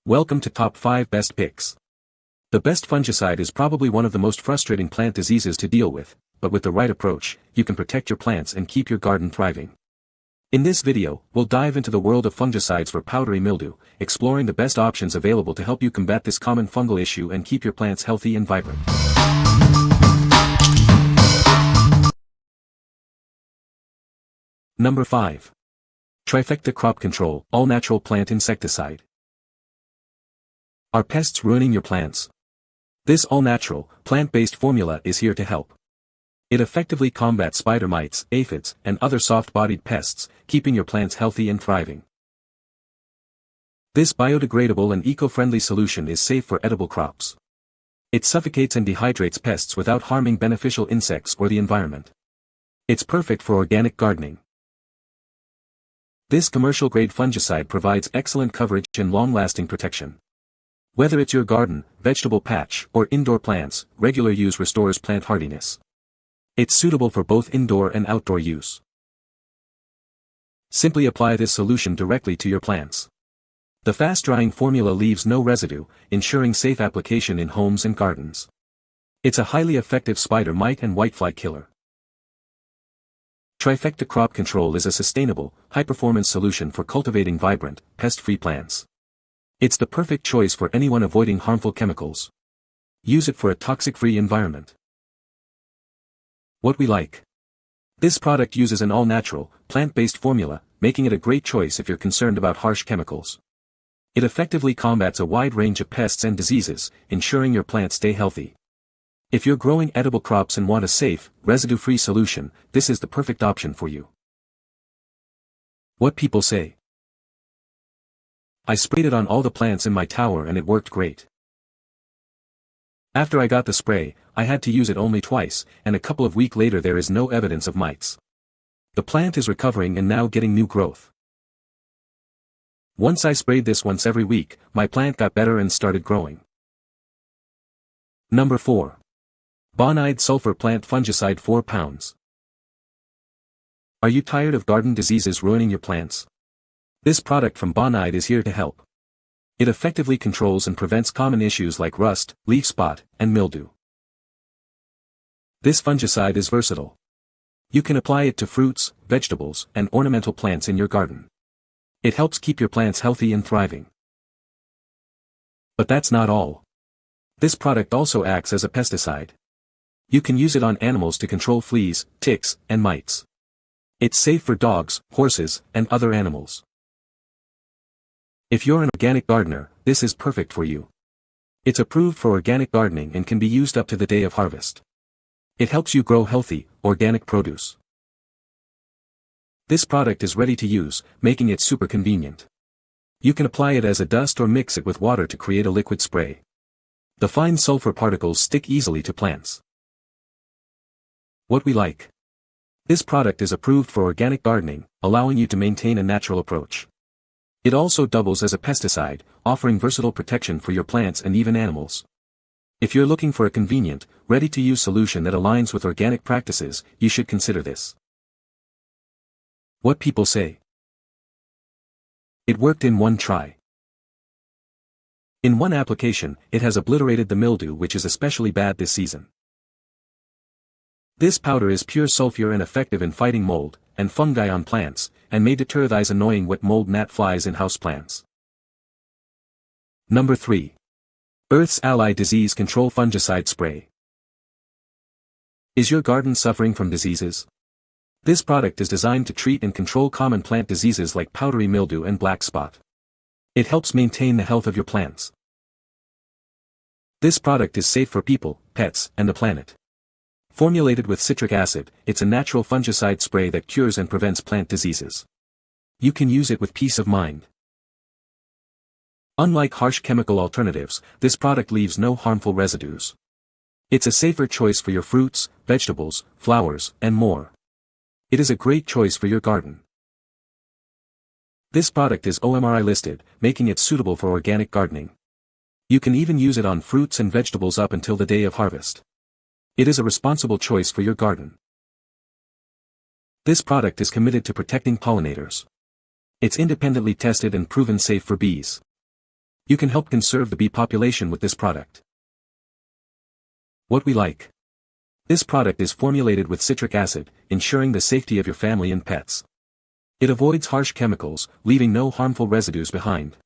Welcome to Top 5 Best Picks. The best fungicide is probably one of the most frustrating plant diseases to deal with, but with the right approach, you can protect your plants and keep your garden thriving. In this video, we'll dive into the world of fungicides for powdery mildew, exploring the best options available to help you combat this common fungal issue and keep your plants healthy and vibrant. Number 5. Trifecta Crop Control All-Natural Plant Insecticide. Are pests ruining your plants? This all-natural, plant-based formula is here to help. It effectively combats spider mites, aphids, and other soft-bodied pests, keeping your plants healthy and thriving. This biodegradable and eco-friendly solution is safe for edible crops. It suffocates and dehydrates pests without harming beneficial insects or the environment. It's perfect for organic gardening. This commercial-grade fungicide provides excellent coverage and long-lasting protection. Whether it's your garden, vegetable patch, or indoor plants, regular use restores plant hardiness. It's suitable for both indoor and outdoor use. Simply apply this solution directly to your plants. The fast-drying formula leaves no residue, ensuring safe application in homes and gardens. It's a highly effective spider mite and whitefly killer. Trifecta Crop Control is a sustainable, high-performance solution for cultivating vibrant, pest-free plants. It's the perfect choice for anyone avoiding harmful chemicals. Use it for a toxic-free environment. What we like. This product uses an all-natural, plant-based formula, making it a great choice if you're concerned about harsh chemicals. It effectively combats a wide range of pests and diseases, ensuring your plants stay healthy. If you're growing edible crops and want a safe, residue-free solution, this is the perfect option for you. What people say. I sprayed it on all the plants in my tower and it worked great. After I got the spray, I had to use it only twice, and a couple of weeks later there is no evidence of mites. The plant is recovering and now getting new growth. Once I sprayed this once every week, my plant got better and started growing. Number 4. Bonide Sulfur Plant Fungicide 4 pounds. Are you tired of garden diseases ruining your plants? This product from Bonide is here to help. It effectively controls and prevents common issues like rust, leaf spot, and mildew. This fungicide is versatile. You can apply it to fruits, vegetables, and ornamental plants in your garden. It helps keep your plants healthy and thriving. But that's not all. This product also acts as a pesticide. You can use it on animals to control fleas, ticks, and mites. It's safe for dogs, horses, and other animals. If you're an organic gardener, this is perfect for you. It's approved for organic gardening and can be used up to the day of harvest. It helps you grow healthy, organic produce. This product is ready to use, making it super convenient. You can apply it as a dust or mix it with water to create a liquid spray. The fine sulfur particles stick easily to plants. What we like. This product is approved for organic gardening, allowing you to maintain a natural approach. It also doubles as a pesticide, offering versatile protection for your plants and even animals. If you're looking for a convenient, ready-to-use solution that aligns with organic practices, you should consider this. What people say. It worked in one try. In one application, it has obliterated the mildew, which is especially bad this season. This powder is pure sulfur and effective in fighting mold and fungi on plants, and may deter those annoying wet mold gnat flies in houseplants. Number 3. Earth's Ally Disease Control Fungicide Spray. Is your garden suffering from diseases? This product is designed to treat and control common plant diseases like powdery mildew and black spot. It helps maintain the health of your plants. This product is safe for people, pets, and the planet. Formulated with citric acid, it's a natural fungicide spray that cures and prevents plant diseases. You can use it with peace of mind. Unlike harsh chemical alternatives, this product leaves no harmful residues. It's a safer choice for your fruits, vegetables, flowers, and more. It is a great choice for your garden. This product is OMRI listed, making it suitable for organic gardening. You can even use it on fruits and vegetables up until the day of harvest. It is a responsible choice for your garden. This product is committed to protecting pollinators. It's independently tested and proven safe for bees. You can help conserve the bee population with this product. What we like. This product is formulated with citric acid, ensuring the safety of your family and pets. It avoids harsh chemicals, leaving no harmful residues behind.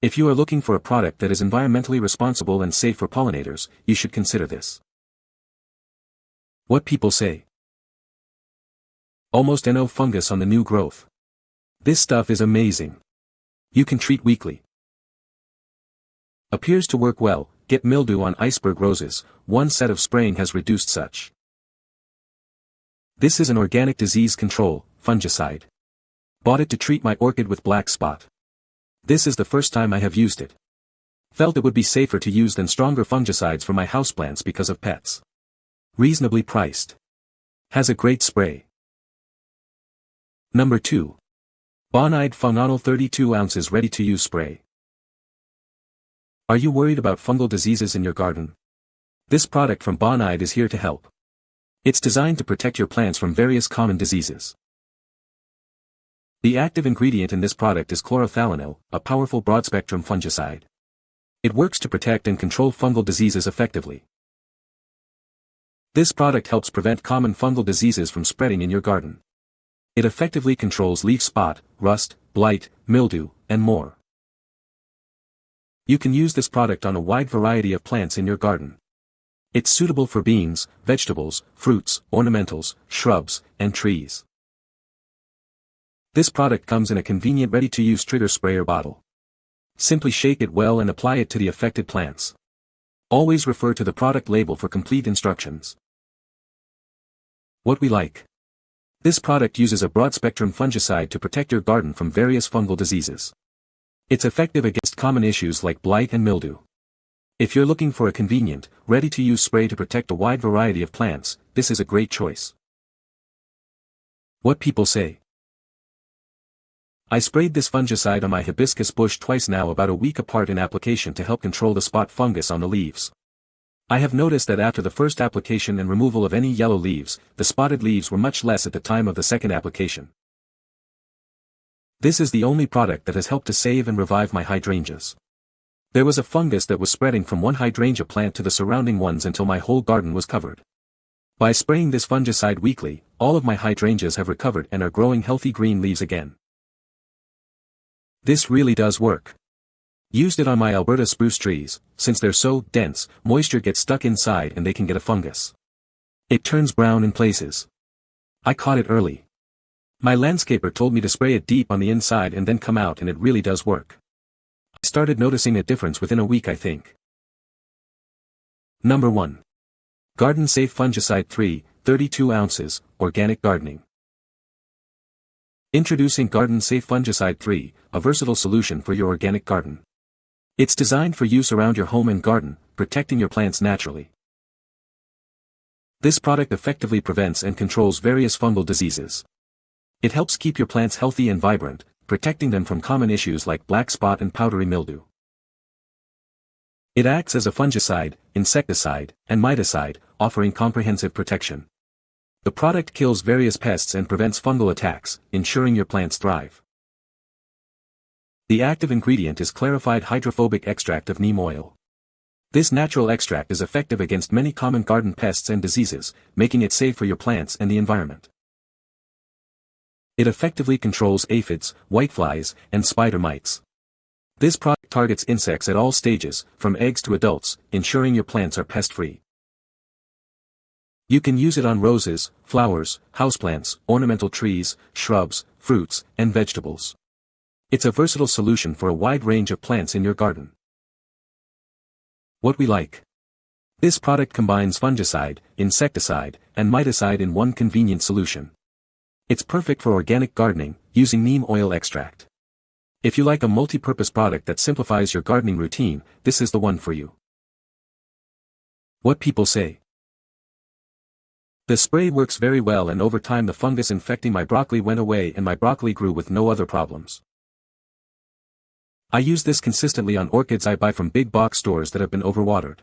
If you are looking for a product that is environmentally responsible and safe for pollinators, you should consider this. What people say. Almost no fungus on the new growth. This stuff is amazing. You can treat weekly. Appears to work well. Get mildew on iceberg roses. One set of spraying has reduced such. This is an organic disease control, fungicide. Bought it to treat my orchid with black spot. This is the first time I have used it. Felt it would be safer to use than stronger fungicides for my houseplants because of pets. Reasonably priced. Has a great spray. Number 2. Bonide Fung-onil 32 ounces ready-to-use spray. Are you worried about fungal diseases in your garden? This product from Bonide is here to help. It's designed to protect your plants from various common diseases. The active ingredient in this product is chlorothalonil, a powerful broad-spectrum fungicide. It works to protect and control fungal diseases effectively. This product helps prevent common fungal diseases from spreading in your garden. It effectively controls leaf spot, rust, blight, mildew, and more. You can use this product on a wide variety of plants in your garden. It's suitable for beans, vegetables, fruits, ornamentals, shrubs, and trees. This product comes in a convenient ready-to-use trigger sprayer bottle. Simply shake it well and apply it to the affected plants. Always refer to the product label for complete instructions. What we like. This product uses a broad-spectrum fungicide to protect your garden from various fungal diseases. It's effective against common issues like blight and mildew. If you're looking for a convenient, ready-to-use spray to protect a wide variety of plants, this is a great choice. What people say. I sprayed this fungicide on my hibiscus bush twice now, about a week apart in application, to help control the spot fungus on the leaves. I have noticed that after the first application and removal of any yellow leaves, the spotted leaves were much less at the time of the second application. This is the only product that has helped to save and revive my hydrangeas. There was a fungus that was spreading from one hydrangea plant to the surrounding ones until my whole garden was covered. By spraying this fungicide weekly, all of my hydrangeas have recovered and are growing healthy green leaves again. This really does work. Used it on my Alberta spruce trees. Since they're so dense, moisture gets stuck inside and they can get a fungus. It turns brown in places. I caught it early. My landscaper told me to spray it deep on the inside and then come out, and it really does work. I started noticing a difference within a week, I think. Number 1. Garden Safe Fungicide 3, 32 ounces, Organic Gardening. Introducing Garden Safe Fungicide 3, a versatile solution for your organic garden. It's designed for use around your home and garden, protecting your plants naturally. This product effectively prevents and controls various fungal diseases. It helps keep your plants healthy and vibrant, protecting them from common issues like black spot and powdery mildew. It acts as a fungicide, insecticide, and miticide, offering comprehensive protection. The product kills various pests and prevents fungal attacks, ensuring your plants thrive. The active ingredient is clarified hydrophobic extract of neem oil. This natural extract is effective against many common garden pests and diseases, making it safe for your plants and the environment. It effectively controls aphids, whiteflies, and spider mites. This product targets insects at all stages, from eggs to adults, ensuring your plants are pest-free. You can use it on roses, flowers, houseplants, ornamental trees, shrubs, fruits, and vegetables. It's a versatile solution for a wide range of plants in your garden. What we like. This product combines fungicide, insecticide, and miticide in one convenient solution. It's perfect for organic gardening, using neem oil extract. If you like a multi-purpose product that simplifies your gardening routine, this is the one for you. What people say. The spray works very well, and over time the fungus infecting my broccoli went away and my broccoli grew with no other problems. I use this consistently on orchids I buy from big box stores that have been overwatered.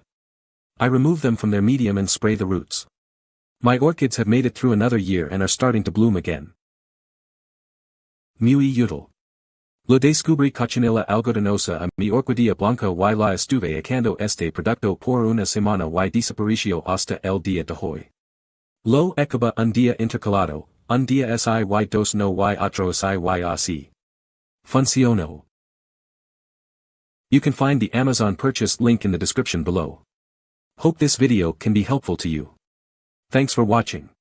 I remove them from their medium and spray the roots. My orchids have made it through another year and are starting to bloom again. Mildew. Lo descubrí cochinilla algodonosa a mi orquídea blanca y la estuve echando este producto por una semana y desapareció hasta el día de hoy. Lo echaba un día intercalado, un día si y dos no y otro si y así. Funcionó. You can find the Amazon purchase link in the description below. Hope this video can be helpful to you. Thanks for watching.